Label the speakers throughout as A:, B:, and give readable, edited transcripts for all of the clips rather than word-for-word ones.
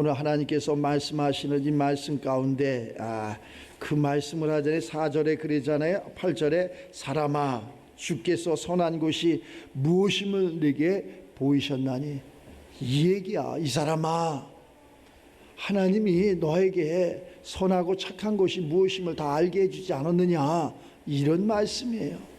A: 오늘 하나님께서 말씀하시는 이 말씀 가운데 그 말씀을 하전에 4절에 그러잖아요. 8절에 사람아 주께서 선한 곳이 무엇임을 내게 보이셨나니, 이 얘기야. 이 사람아, 하나님이 너에게 선하고 착한 것이 무엇임을 다 알게 해주지 않았느냐, 이런 말씀이에요.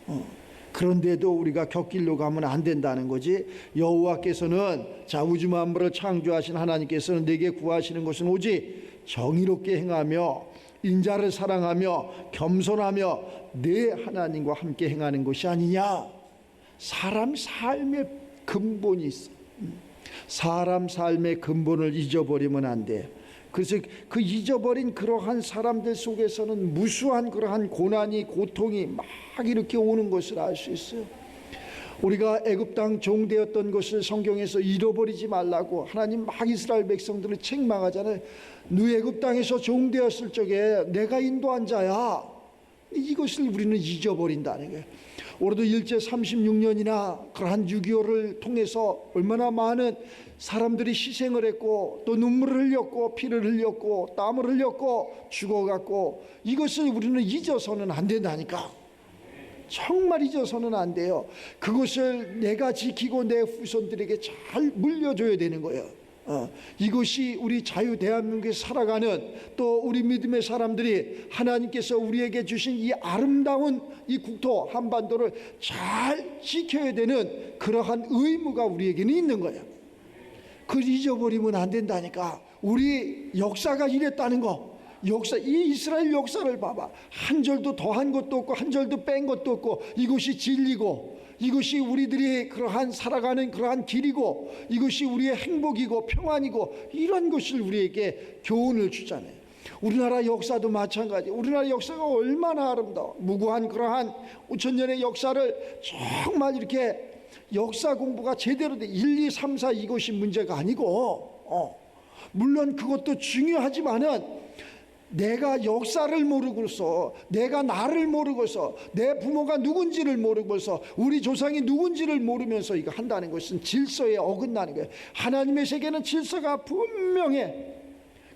A: 그런데도 우리가 곁길로 가면 안 된다는 거지. 여호와께서는, 자, 우주 만물을 창조하신 하나님께서는 내게 구하시는 것은 오직 정의롭게 행하며 인자를 사랑하며 겸손하며 내 하나님과 함께 행하는 것이 아니냐. 사람 삶의 근본이 있어. 사람 삶의 근본을 잊어버리면 안 돼. 그래서 그 잊어버린 그러한 사람들 속에서는 무수한 그러한 고난이, 고통이 막 이렇게 오는 것을 알 수 있어요. 우리가 애굽 땅 종되었던 것을 성경에서 잃어버리지 말라고 하나님 막 이스라엘 백성들을 책망하잖아요. 너 애굽 땅에서 종되었을 적에 내가 인도한 자야. 이것을 우리는 잊어버린다는 거예요. 올해도 일제 36년이나 그러한 6.25를 통해서 얼마나 많은 사람들이 희생을 했고, 또 눈물을 흘렸고, 피를 흘렸고, 땀을 흘렸고, 죽어갔고, 이것을 우리는 잊어서는 안 된다니까. 정말 잊어서는 안 돼요. 그것을 내가 지키고 내 후손들에게 잘 물려줘야 되는 거예요. 이것이 우리 자유 대한민국에 살아가는, 또 우리 믿음의 사람들이 하나님께서 우리에게 주신 이 아름다운 이 국토 한반도를 잘 지켜야 되는 그러한 의무가 우리에게는 있는 거예요. 그걸 잊어버리면 안 된다니까. 우리 역사가 이랬다는 거, 역사, 이 이스라엘 역사를 봐봐. 한 절도 더한 것도 없고 한 절도 뺀 것도 없고, 이것이 진리고 이것이 우리들이 그러한 살아가는 그러한 길이고, 이것이 우리의 행복이고 평안이고, 이런 것을 우리에게 교훈을 주잖아요. 우리나라 역사도 마찬가지. 우리나라 역사가 얼마나 아름다워. 무구한 그러한 5,000년의 역사를 정말 이렇게 역사 공부가 제대로 돼. 1, 2, 3, 4 이것이 문제가 아니고, 물론 그것도 중요하지만은 내가 역사를 모르고서, 내가 나를 모르고서, 내 부모가 누군지를 모르고서, 우리 조상이 누군지를 모르면서 이거 한다는 것은 질서에 어긋나는 거예요. 하나님의 세계는 질서가 분명해.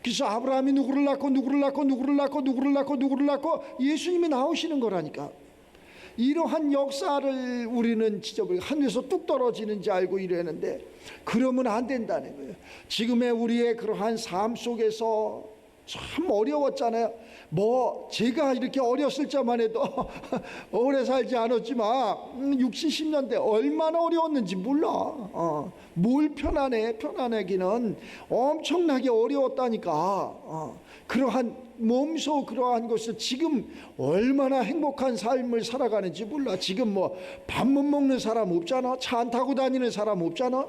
A: 그래서 아브라함이 누구를 낳고 누구를 낳고 누구를 낳고 누구를 낳고 누구를 낳고 예수님이 나오시는 거라니까. 이러한 역사를 우리는 잊어버리고 하늘에서 뚝 떨어지는지 알고 이러는데, 그러면 안 된다는 거예요. 지금의 우리의 그러한 삶 속에서 참 어려웠잖아요. 제가 이렇게 어렸을 적만 해도 오래 살지 않았지만 60, 70년대 얼마나 어려웠는지 몰라. 뭘 편안하기는 엄청나게 어려웠다니까. 그러한 몸소 그러한 것을 지금 얼마나 행복한 삶을 살아가는지 몰라. 지금 밥 못 먹는 사람 없잖아. 차 안 타고 다니는 사람 없잖아.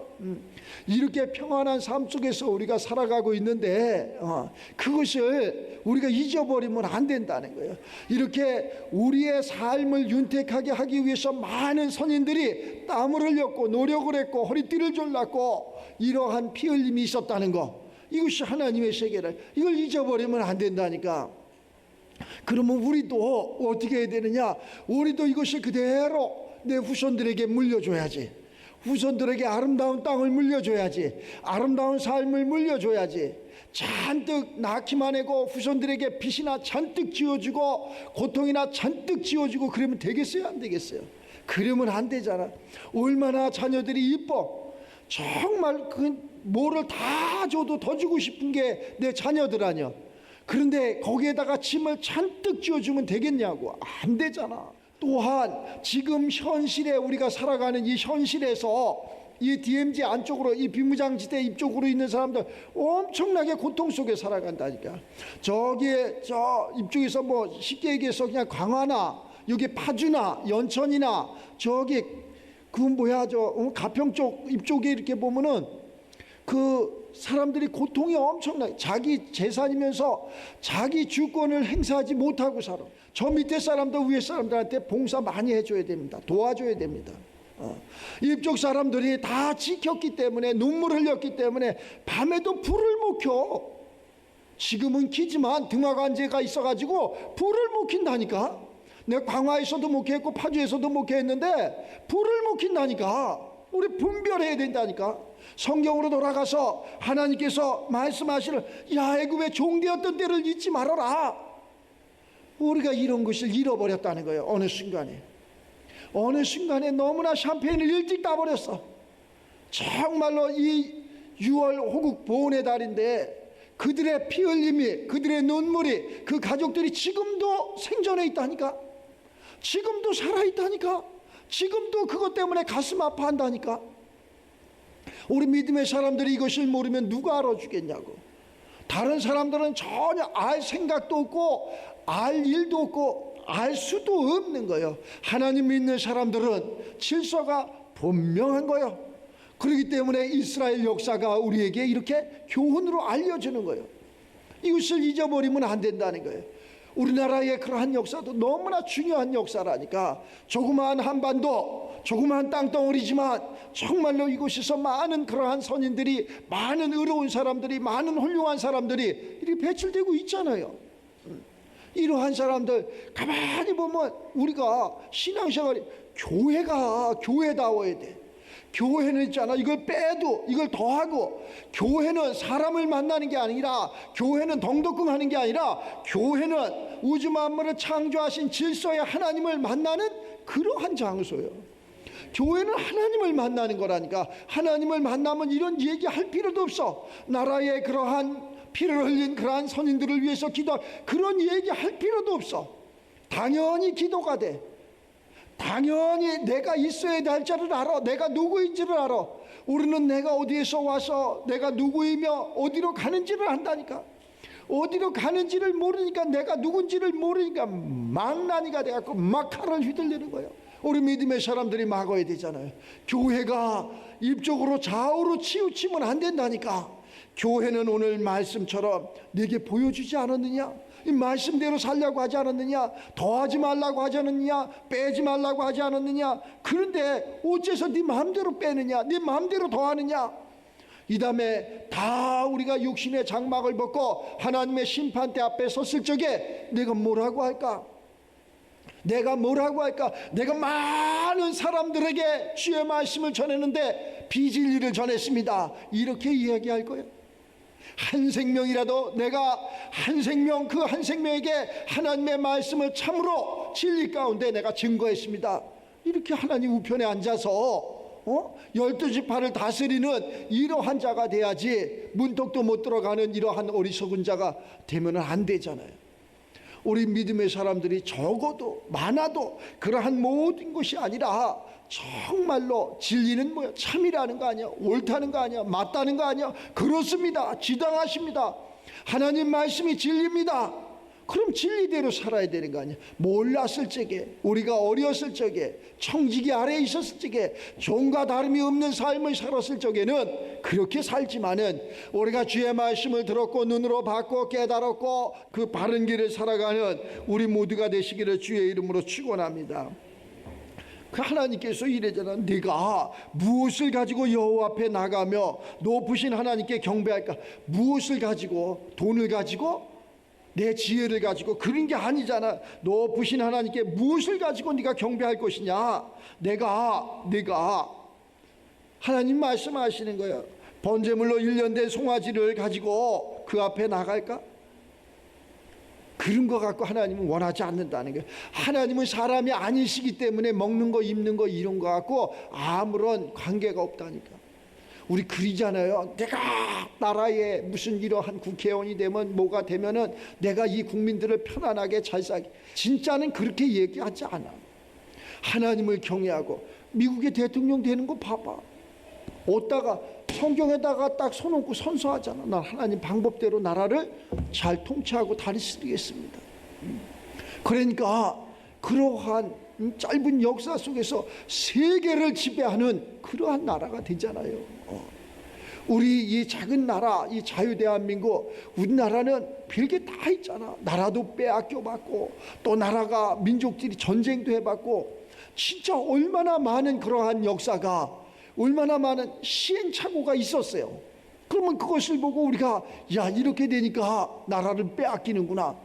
A: 이렇게 평안한 삶 속에서 우리가 살아가고 있는데, 그것을 우리가 잊어버리면 안 된다는 거예요. 이렇게 우리의 삶을 윤택하게 하기 위해서 많은 선인들이 땀을 흘렸고 노력을 했고 허리띠를 졸랐고 이러한 피 흘림이 있었다는 거, 이것이 하나님의 세계를, 이걸 잊어버리면 안 된다니까. 그러면 우리도 어떻게 해야 되느냐? 우리도 이것을 그대로 내 후손들에게 물려줘야지. 후손들에게 아름다운 땅을 물려줘야지. 아름다운 삶을 물려줘야지. 잔뜩 낳기만 하고 후손들에게 빚이나 잔뜩 지어주고 고통이나 잔뜩 지어주고 그러면 되겠어요? 안 되겠어요? 그러면 안 되잖아. 얼마나 자녀들이 이뻐. 정말 뭐를 다 줘도 더 주고 싶은 게 내 자녀들 아니야. 그런데 거기에다가 짐을 잔뜩 지어주면 되겠냐고. 안 되잖아. 또한 지금 현실에 우리가 살아가는 이 현실에서 이 DMZ 안쪽으로, 이 비무장지대 이쪽으로 있는 사람들 엄청나게 고통 속에 살아간다니까. 저기에 저 이쪽에서 쉽게 얘기해서 그냥 광화나 여기 파주나 연천이나 저기 가평 쪽 이쪽에 이렇게 보면은 그 사람들이 고통이 엄청나요. 자기 재산이면서 자기 주권을 행사하지 못하고 살아. 저 밑에 사람들 위에 사람들한테 봉사 많이 해줘야 됩니다. 도와줘야 됩니다. 이쪽 사람들이 다 지켰기 때문에, 눈물 흘렸기 때문에 밤에도 불을 못 켜. 지금은 키지만 등화관제가 있어가지고 불을 못 킨다니까. 내가 광화에서도 목회했고 파주에서도 목회했는데 불을 못 킨다니까. 우리 분별해야 된다니까. 성경으로 돌아가서 하나님께서 말씀하시는 야 애굽의 종되었던 때를 잊지 말아라. 우리가 이런 것을 잃어버렸다는 거예요. 어느 순간에 너무나 샴페인을 일찍 따버렸어. 정말로 이 6월 호국 보훈의 달인데 그들의 피 흘림이, 그들의 눈물이, 그 가족들이 지금도 생존해 있다니까. 지금도 살아있다니까. 지금도 그것 때문에 가슴 아파한다니까. 우리 믿음의 사람들이 이것을 모르면 누가 알아주겠냐고. 다른 사람들은 전혀 알 생각도 없고 알 일도 없고 알 수도 없는 거예요. 하나님 믿는 사람들은 질서가 분명한 거예요. 그렇기 때문에 이스라엘 역사가 우리에게 이렇게 교훈으로 알려주는 거예요. 이것을 잊어버리면 안 된다는 거예요. 우리나라의 그러한 역사도 너무나 중요한 역사라니까. 조그마한 한반도, 조그마한 땅덩어리지만 정말로 이곳에서 많은 그러한 선인들이, 많은 의로운 사람들이, 많은 훌륭한 사람들이 이렇게 배출되고 있잖아요. 이러한 사람들 가만히 보면 우리가 신앙생활이 교회가 교회다워야 돼. 교회는 있잖아, 이걸 빼도 이걸 더하고, 교회는 사람을 만나는 게 아니라, 교회는 덩덕궁 하는 게 아니라, 교회는 우주 만물을 창조하신 질서의 하나님을 만나는 그러한 장소예요. 교회는 하나님을 만나는 거라니까. 하나님을 만나면 이런 얘기할 필요도 없어. 나라의 그러한 피를 흘린 그러한 선인들을 위해서 기도, 그런 얘기할 필요도 없어. 당연히 기도가 돼. 당연히 내가 있어야 될 자를 알아. 내가 누구인지를 알아. 우리는 내가 어디에서 와서 내가 누구이며 어디로 가는지를 안다니까. 어디로 가는지를 모르니까, 내가 누군지를 모르니까 망나니가 돼갖고 막 칼을 휘둘리는 거예요. 우리 믿음의 사람들이 막아야 되잖아요. 교회가 입쪽으로 좌우로 치우치면 안 된다니까. 교회는 오늘 말씀처럼 내게 보여주지 않았느냐? 이 말씀대로 살려고 하지 않았느냐? 더하지 말라고 하지 않았느냐? 빼지 말라고 하지 않았느냐? 그런데 어째서 네 마음대로 빼느냐? 네 마음대로 더하느냐? 이 다음에 다 우리가 육신의 장막을 벗고 하나님의 심판대 앞에 섰을 적에 내가 뭐라고 할까? 내가 뭐라고 할까? 내가 많은 사람들에게 주의 말씀을 전했는데 비진리를 전했습니다. 이렇게 이야기할 거예요. 한 생명이라도, 내가 한 생명, 그 한 생명에게 하나님의 말씀을 참으로 진리 가운데 내가 증거했습니다. 이렇게 하나님 우편에 앉아서 12지파를 다스리는 이러한 자가 돼야지, 문턱도 못 들어가는 이러한 어리석은 자가 되면 안 되잖아요. 우리 믿음의 사람들이 적어도 많아도 그러한 모든 것이 아니라 정말로 진리는 뭐야? 참이라는 거 아니야? 옳다는 거 아니야? 맞다는 거 아니야? 그렇습니다. 지당하십니다. 하나님 말씀이 진리입니다. 그럼 진리대로 살아야 되는 거 아니야? 몰랐을 적에, 우리가 어렸을 적에, 청지기 아래에 있었을 적에, 종과 다름이 없는 삶을 살았을 적에는 그렇게 살지만은, 우리가 주의 말씀을 들었고 눈으로 봤고 깨달았고 그 바른 길을 살아가는 우리 모두가 되시기를 주의 이름으로 축원합니다. 그 하나님께서 이래잖아. 네가 무엇을 가지고 여호와 앞에 나가며 높으신 하나님께 경배할까? 무엇을 가지고? 돈을 가지고? 내 지혜를 가지고? 그런 게 아니잖아. 높으신 하나님께 무엇을 가지고 네가 경배할 것이냐? 내가 하나님 말씀하시는 거예요. 번제물로 1년 된 송아지를 가지고 그 앞에 나갈까? 그런 거 갖고 하나님은 원하지 않는다는 거예요. 하나님은 사람이 아니시기 때문에 먹는 거 입는 거 이런 거 갖고 아무런 관계가 없다니까. 우리 그리잖아요. 내가 나라에 무슨 이러한 국회의원이 되면 뭐가 되면은 내가 이 국민들을 편안하게 잘 살게. 진짜는 그렇게 얘기하지 않아. 하나님을 경외하고. 미국의 대통령 되는 거 봐봐. 어디다가 성경에다가 딱 써놓고 선서하잖아. 난 하나님 방법대로 나라를 잘 통치하고 다스리겠습니다. 그러니까 그러한 짧은 역사 속에서 세계를 지배하는 그러한 나라가 되잖아요. 우리 이 작은 나라, 이 자유대한민국, 우리나라는 별게 다 있잖아. 나라도 빼앗겨 받고, 또 나라가 민족들이 전쟁도 해봤고, 진짜 얼마나 많은 그러한 역사가, 얼마나 많은 시행착오가 있었어요. 그러면 그것을 보고 우리가 야 이렇게 되니까 나라를 빼앗기는구나.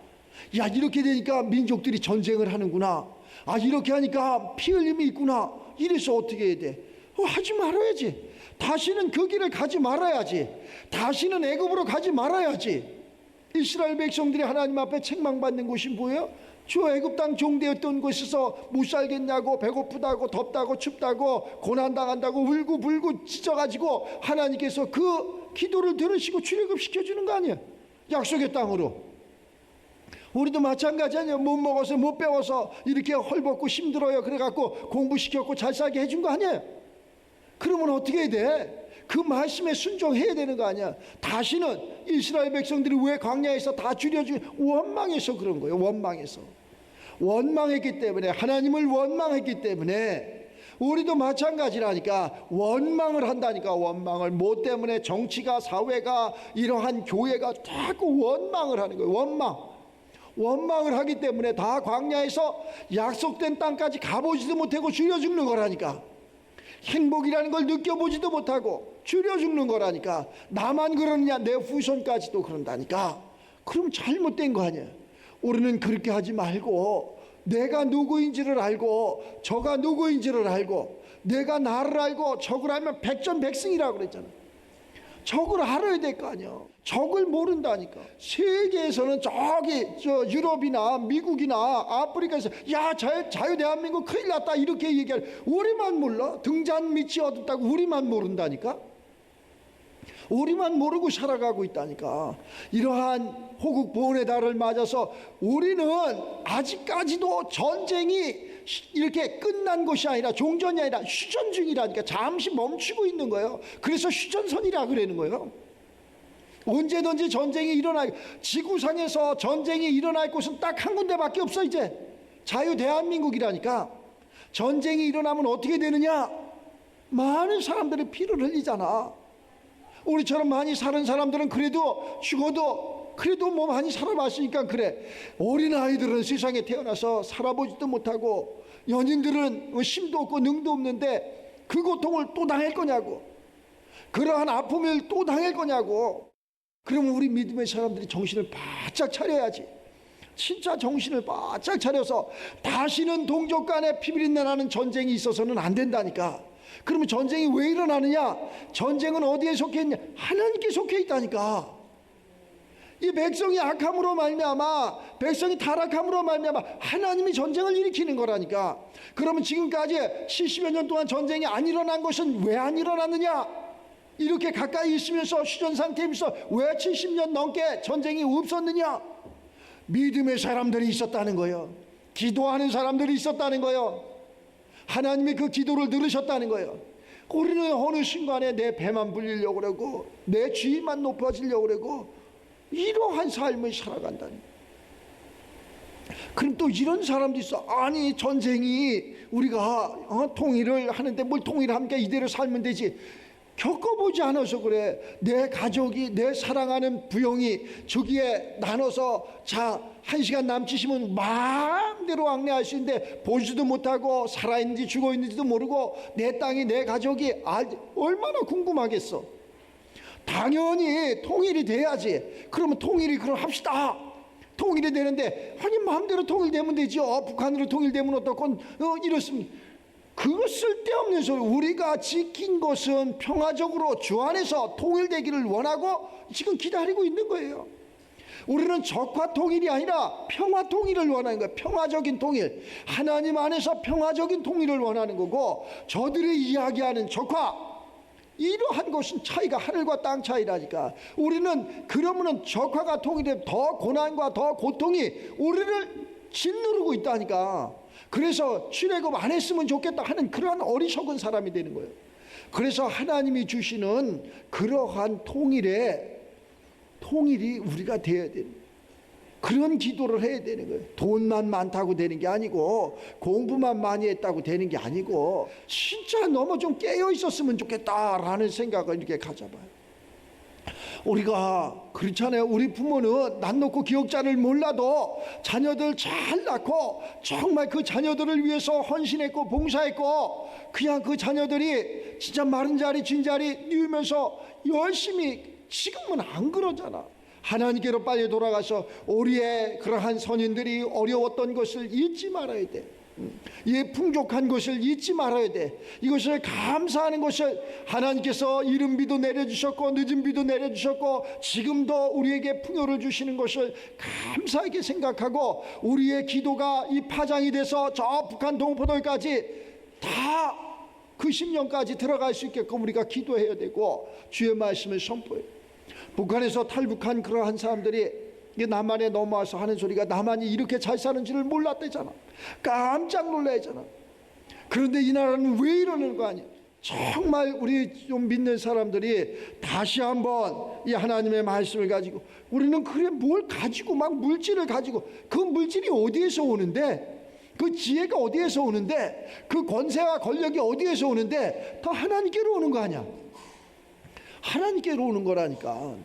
A: 야 이렇게 되니까 민족들이 전쟁을 하는구나. 아 이렇게 하니까 피 흘림이 있구나. 이래서 어떻게 해야 돼? 하지 말아야지. 다시는 그 길을 가지 말아야지. 다시는 애굽으로 가지 말아야지. 이스라엘 백성들이 하나님 앞에 책망받는 곳이 뭐예요? 저 애굽 땅 종되었던 곳에서 못 살겠냐고, 배고프다고, 덥다고, 춥다고, 고난당한다고 울고 불고 찢어가지고 하나님께서 그 기도를 들으시고 출애굽시켜주는 거 아니에요? 약속의 땅으로. 우리도 마찬가지 아니에요? 못 먹어서 못 배워서 이렇게 헐벗고 힘들어요. 그래갖고 공부시켰고 잘 살게 해준 거 아니에요? 그러면 어떻게 해야 돼? 그 말씀에 순종해야 되는 거 아니야? 다시는 이스라엘 백성들이 왜 광야에서 다 줄여주고 원망해서 그런 거예요. 원망했기 때문에, 하나님을 원망했기 때문에 우리도 마찬가지라니까. 원망을 한다니까. 원망을. 뭐 때문에? 정치가, 사회가, 이러한 교회가 자꾸 원망을 하는 거예요. 원망을 하기 때문에 다 광야에서 약속된 땅까지 가보지도 못하고 줄여 죽는 거라니까. 행복이라는 걸 느껴보지도 못하고 줄여 죽는 거라니까. 나만 그러느냐, 내 후손까지도 그런다니까. 그럼 잘못된 거 아니야. 우리는 그렇게 하지 말고 내가 누구인지를 알고 저가 누구인지를 알고 내가 나를 알고 적을 알면 백전백승이라고 그랬잖아. 적을 알아야 될 거 아니야. 적을 모른다니까. 세계에서는 저기 저 유럽이나 미국이나 아프리카에서 야 자유 대한민국 큰일 났다 이렇게 얘기할, 우리만 몰라. 등잔 밑이 어둡다고 우리만 모른다니까. 우리만 모르고 살아가고 있다니까. 이러한 호국 보훈의 달을 맞아서 우리는 아직까지도 전쟁이 이렇게 끝난 것이 아니라, 종전이 아니라 휴전 중이라니까. 잠시 멈추고 있는 거예요. 그래서 휴전선이라 그러는 거예요. 언제든지 전쟁이 일어나, 지구상에서 전쟁이 일어날 곳은 딱 한 군데밖에 없어. 이제 자유 대한민국이라니까. 전쟁이 일어나면 어떻게 되느냐? 많은 사람들이 피를 흘리잖아. 우리처럼 많이 사는 사람들은 그래도 죽어도 그래도 뭐 많이 살아봤으니까 그래. 어린아이들은 세상에 태어나서 살아보지도 못하고, 연인들은 힘도 없고 능도 없는데 그 고통을 또 당할 거냐고, 그러한 아픔을 또 당할 거냐고. 그러면 우리 믿음의 사람들이 정신을 바짝 차려야지. 진짜 정신을 바짝 차려서 다시는 동족 간에 피비린내 나는 전쟁이 있어서는 안 된다니까. 그러면 전쟁이 왜 일어나느냐? 전쟁은 어디에 속해 있냐? 하나님께 속해 있다니까. 이 백성이 악함으로 말미암아, 백성이 타락함으로 말미암아 하나님이 전쟁을 일으키는 거라니까. 그러면 지금까지 70여 년 동안 전쟁이 안 일어난 것은 왜 안 일어났느냐? 이렇게 가까이 있으면서 휴전 상태에서 왜 70년 넘게 전쟁이 없었느냐? 믿음의 사람들이 있었다는 거예요. 기도하는 사람들이 있었다는 거예요. 하나님이 그 기도를 들으셨다는 거예요. 우리는 어느 순간에 내 배만 불리려고 그러고 내 지위만 높아지려고 그러고 이러한 삶을 살아간다는 거예요. 그럼 또 이런 사람도 있어. 아니 전쟁이 우리가 통일을 하는데 뭘 통일합니까? 이대로 살면 되지. 겪어보지 않아서 그래. 내 가족이, 내 사랑하는 부영이 저기에 나눠서 자 1시간 남치시면 마음대로 왕래할 수 있는데 보지도 못하고 살아있는지 죽어있는지도 모르고 내 땅이, 내 가족이 얼마나 궁금하겠어. 당연히 통일이 돼야지. 그러면 통일이 그럼 합시다. 통일이 되는데 아니 마음대로 통일되면 되죠. 북한으로 통일되면 어떻건 이렇습니다. 그거 쓸데없는 소리. 우리가 지킨 것은 평화적으로 주 안에서 통일되기를 원하고 지금 기다리고 있는 거예요. 우리는 적화 통일이 아니라 평화 통일을 원하는 거예요. 평화적인 통일. 하나님 안에서 평화적인 통일을 원하는 거고, 저들이 이야기하는 적화, 이러한 것은 차이가 하늘과 땅 차이라니까. 우리는 그러면은 적화가 통일되면 더 고난과 더 고통이 우리를 짓누르고 있다니까. 그래서 출애굽 안 했으면 좋겠다 하는 그러한 어리석은 사람이 되는 거예요. 그래서 하나님이 주시는 그러한 통일이 우리가 되어야 되는 거예요. 그런 기도를 해야 되는 거예요. 돈만 많다고 되는 게 아니고, 공부만 많이 했다고 되는 게 아니고, 진짜 너무 좀 깨어 있었으면 좋겠다라는 생각을 이렇게 가져봐요. 우리가 그렇잖아요. 우리 부모는 난 놓고 기억자를 몰라도 자녀들 잘 낳고 정말 그 자녀들을 위해서 헌신했고 봉사했고, 그냥 그 자녀들이 진짜 마른 자리 진 자리 뉘우면서 열심히, 지금은 안 그러잖아. 하나님께로 빨리 돌아가서 우리의 그러한 선인들이 어려웠던 것을 잊지 말아야 돼. 이 풍족한 것을 잊지 말아야 돼. 이것을 감사하는 것을 하나님께서 이른 비도 내려주셨고 늦은 비도 내려주셨고 지금도 우리에게 풍요를 주시는 것을 감사하게 생각하고 우리의 기도가 이 파장이 돼서 저 북한 동포들까지 다 그 10년까지 들어갈 수 있게끔 우리가 기도해야 되고 주의 말씀을 선포해요. 북한에서 탈북한 그러한 사람들이 남한에 넘어와서 하는 소리가 남한이 이렇게 잘 사는 줄을 몰랐대잖아. 깜짝 놀라잖아. 그런데 이 나라는 왜 이러는 거 아니야? 정말 우리 좀 믿는 사람들이 다시 한번 이 하나님의 말씀을 가지고 우리는 그래 뭘 가지고 막 물질을 가지고 그 물질이 어디에서 오는데 그 지혜가 어디에서 오는데 그 권세와 권력이 어디에서 오는데 다 하나님께로 오는 거 아니야. 하나님께로 오는 거라니까.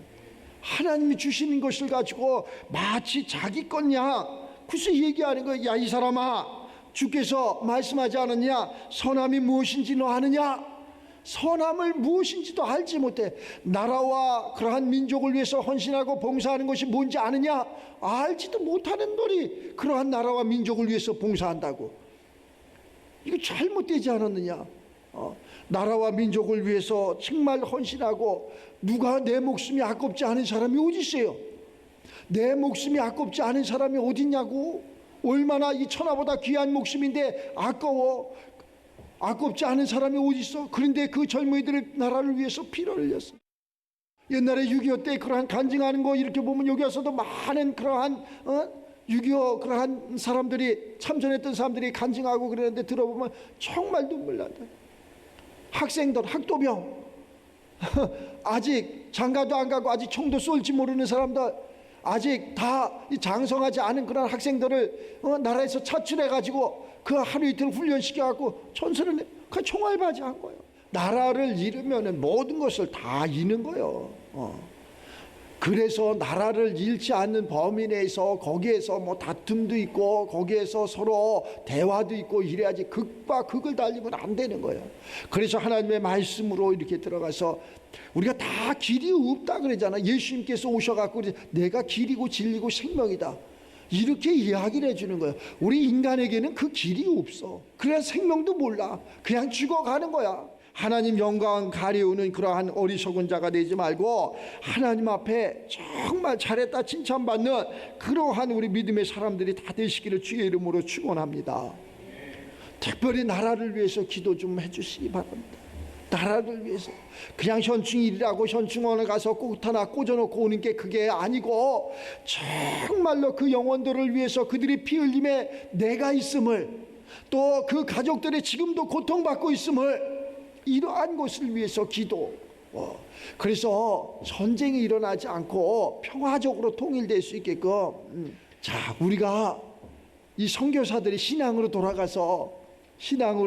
A: 하나님이 주시는 것을 가지고 마치 자기 것냐 그래서 얘기하는 거야. 야 이 사람아 주께서 말씀하지 않았냐 선함이 무엇인지 너 아느냐. 선함을 무엇인지도 알지 못해. 나라와 그러한 민족을 위해서 헌신하고 봉사하는 것이 뭔지 아느냐 알지도 못하는 너리 그러한 나라와 민족을 위해서 봉사한다고. 이거 잘못되지 않았느냐. 나라와 민족을 위해서 정말 헌신하고 누가 내 목숨이 아깝지 않은 사람이 어디 있어요? 내 목숨이 아깝지 않은 사람이 어디 있냐고. 얼마나 이 천하보다 귀한 목숨인데 아까워. 아깝지 않은 사람이 어디 있어? 그런데 그 젊은이들의 나라를 위해서 피를 흘렸어. 옛날에 6.25 때 그러한 간증하는 거 이렇게 보면 여기 와서도 많은 그러한 6.25 그러한 사람들이 참전했던 사람들이 간증하고 그러는데 들어보면 정말 눈물 난다. 학생들 학도병 아직 장가도 안 가고 아직 총도 쏠지 모르는 사람들 아직 다 장성하지 않은 그런 학생들을 나라에서 차출해 가지고 그 하루 이틀 훈련시켜 갖고 전선을 그 총알바지한 거예요. 나라를 잃으면은 모든 것을 다 잃는 거예요. 그래서 나라를 잃지 않는 범위 내에서 거기에서 뭐 다툼도 있고 거기에서 서로 대화도 있고 이래야지 극과 극을 달리면 안 되는 거예요. 그래서 하나님의 말씀으로 이렇게 들어가서 우리가 다 길이 없다 그러잖아. 예수님께서 오셔갖고 내가 길이고 진리고 생명이다 이렇게 이야기를 해주는 거예요. 우리 인간에게는 그 길이 없어. 그냥 생명도 몰라. 그냥 죽어가는 거야. 하나님 영광 가리우는 그러한 어리석은 자가 되지 말고 하나님 앞에 정말 잘했다 칭찬받는 그러한 우리 믿음의 사람들이 다 되시기를 주의 이름으로 축원합니다. 특별히 나라를 위해서 기도 좀 해주시기 바랍니다. 나라를 위해서 그냥 현충일이라고 현충원에 가서 꽃 하나 꽂아놓고 오는 게 그게 아니고 정말로 그 영혼들을 위해서 그들이 피 흘림에 내가 있음을 또 그 가족들이 지금도 고통받고 있음을 이러한 것을 위해서 기도. 그래서 전쟁이 일어나지 않고 평화적으로 통일될 수 있게끔 자 우리가 이 선교사들이 신앙으로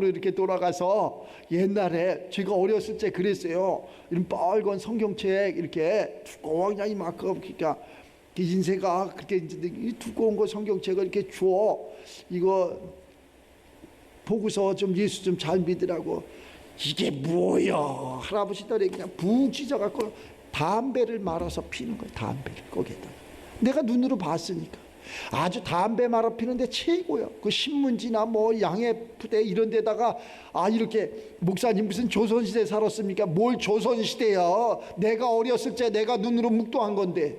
A: 이렇게 돌아가서 옛날에 제가 어렸을 때 그랬어요. 이런 빨간 성경책 이렇게 두꺼운 이만큼 그러니까 인쇄가 그렇게 이 두꺼운 거 성경책을 이렇게 줘 이거 보고서 좀 예수 좀 잘 믿으라고. 이게 뭐야? 할아버지들이 그냥 붕 찢어갖고 담배를 말아서 피는 거예요. 담배를 거기에다. 내가 눈으로 봤으니까. 아주 담배 말아 피는데 최고요. 그 신문지나 뭐 양해부대 이런 데다가 이렇게 목사님 무슨 조선시대 살았습니까? 뭘 조선시대야. 내가 어렸을 때 내가 눈으로 묵도한 건데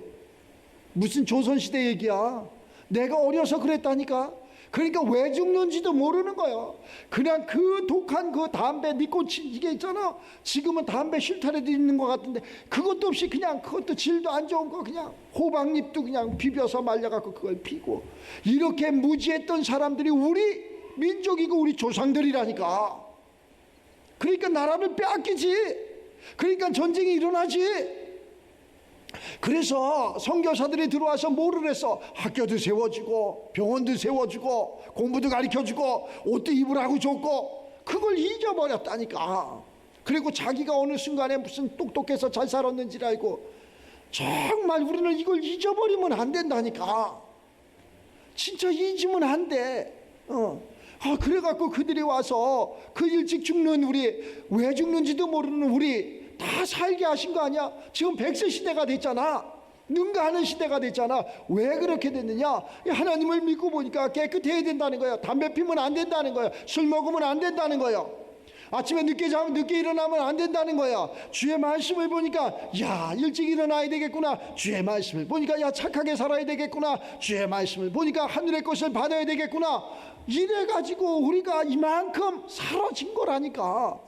A: 무슨 조선시대 얘기야. 내가 어려서 그랬다니까. 그러니까 왜 죽는지도 모르는 거예요. 그냥 그 독한 그 담배 니코틴 이게 있잖아. 지금은 담배 실타래도 있는 것 같은데 그것도 없이 그냥 그것도 질도 안 좋은 거 그냥 호박잎도 그냥 비벼서 말려갖고 그걸 피고 이렇게 무지했던 사람들이 우리 민족이고 우리 조상들이라니까. 그러니까 나라를 빼앗기지. 그러니까 전쟁이 일어나지. 그래서 선교사들이 들어와서 뭐를 했어? 학교도 세워주고 병원도 세워주고 공부도 가르쳐주고 옷도 입으라고 줬고 그걸 잊어버렸다니까. 그리고 자기가 어느 순간에 무슨 똑똑해서 잘 살았는지를 알고 정말 우리는 이걸 잊어버리면 안 된다니까. 진짜 잊으면 안 돼. 그래갖고 그들이 와서 그 일찍 죽는 우리 왜 죽는지도 모르는 우리 다 살게 하신 거 아니야? 지금 100세 시대가 됐잖아. 능가하는 시대가 됐잖아. 왜 그렇게 됐느냐? 하나님을 믿고 보니까 깨끗해야 된다는 거예요. 담배 피우면 안 된다는 거예요. 술 먹으면 안 된다는 거예요. 아침에 늦게 자면 늦게 일어나면 안 된다는 거야. 주의 말씀을 보니까 야, 일찍 일어나야 되겠구나. 주의 말씀을 보니까 야, 착하게 살아야 되겠구나. 주의 말씀을 보니까 하늘의 것을 받아야 되겠구나. 이래가지고 우리가 이만큼 사라진 거라니까.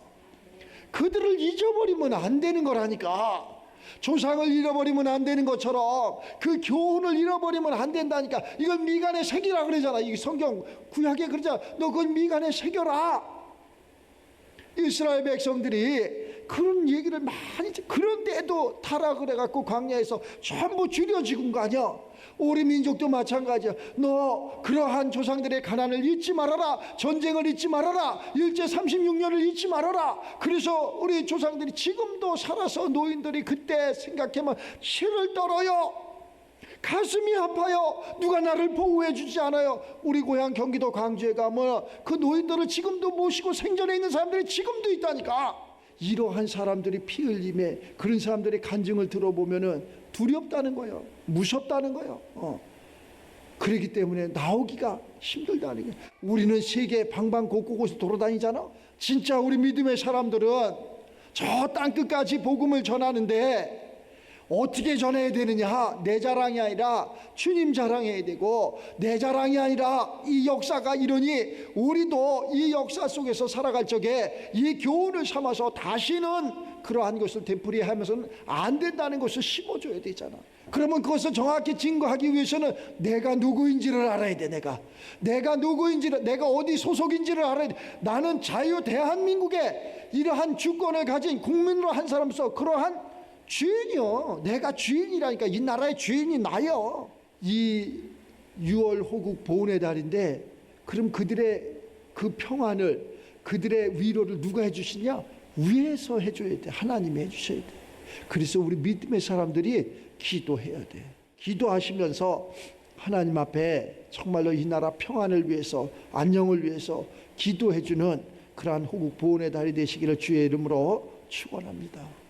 A: 그들을 잊어버리면 안 되는 거라니까. 조상을 잃어버리면 안 되는 것처럼 그 교훈을 잃어버리면 안 된다니까. 이걸 미간에 새기라 그러잖아. 이 성경 구약에 그러잖아. 너 그걸 미간에 새겨라. 이스라엘 백성들이 그런 얘기를 많이, 그런데도 타락을 해갖고 광야에서 전부 줄여 죽은 거 아니야. 우리 민족도 마찬가지야. 너 그러한 조상들의 가난을 잊지 말아라. 전쟁을 잊지 말아라. 일제 36년을 잊지 말아라. 그래서 우리 조상들이 지금도 살아서 노인들이 그때 생각하면 실을 떨어요. 가슴이 아파요. 누가 나를 보호해 주지 않아요. 우리 고향 경기도 광주에 가면 그 노인들을 지금도 모시고 생전에 있는 사람들이 지금도 있다니까. 이러한 사람들이 피 흘림에 그런 사람들의 간증을 들어보면은 두렵다는 거예요. 무섭다는 거예요. 그렇기 때문에 나오기가 힘들다는 거예요. 우리는 세계 방방곡곡에서 돌아다니잖아. 진짜 우리 믿음의 사람들은 저 땅끝까지 복음을 전하는데 어떻게 전해야 되느냐? 내 자랑이 아니라 주님 자랑해야 되고, 내 자랑이 아니라 이 역사가 이러니 우리도 이 역사 속에서 살아갈 적에 이 교훈을 삼아서 다시는 그러한 것을 되풀이하면서는 안 된다는 것을 심어줘야 되잖아. 그러면 그것을 정확히 증거하기 위해서는 내가 누구인지를 알아야 돼. 내가 누구인지를, 내가 어디 소속인지를 알아야 돼. 나는 자유 대한민국의 이러한 주권을 가진 국민으로 한 사람으로서 그러한 주인이요. 내가 주인이라니까. 이 나라의 주인이 나요. 이 6월 호국 보훈의 달인데, 그럼 그들의 그 평안을, 그들의 위로를 누가 해주시냐? 위에서 해줘야 돼. 하나님이 해주셔야 돼. 그래서 우리 믿음의 사람들이 기도해야 돼. 기도하시면서 하나님 앞에 정말로 이 나라 평안을 위해서, 안녕을 위해서 기도해주는 그러한 호국 보훈의 달이 되시기를 주의 이름으로 축원합니다.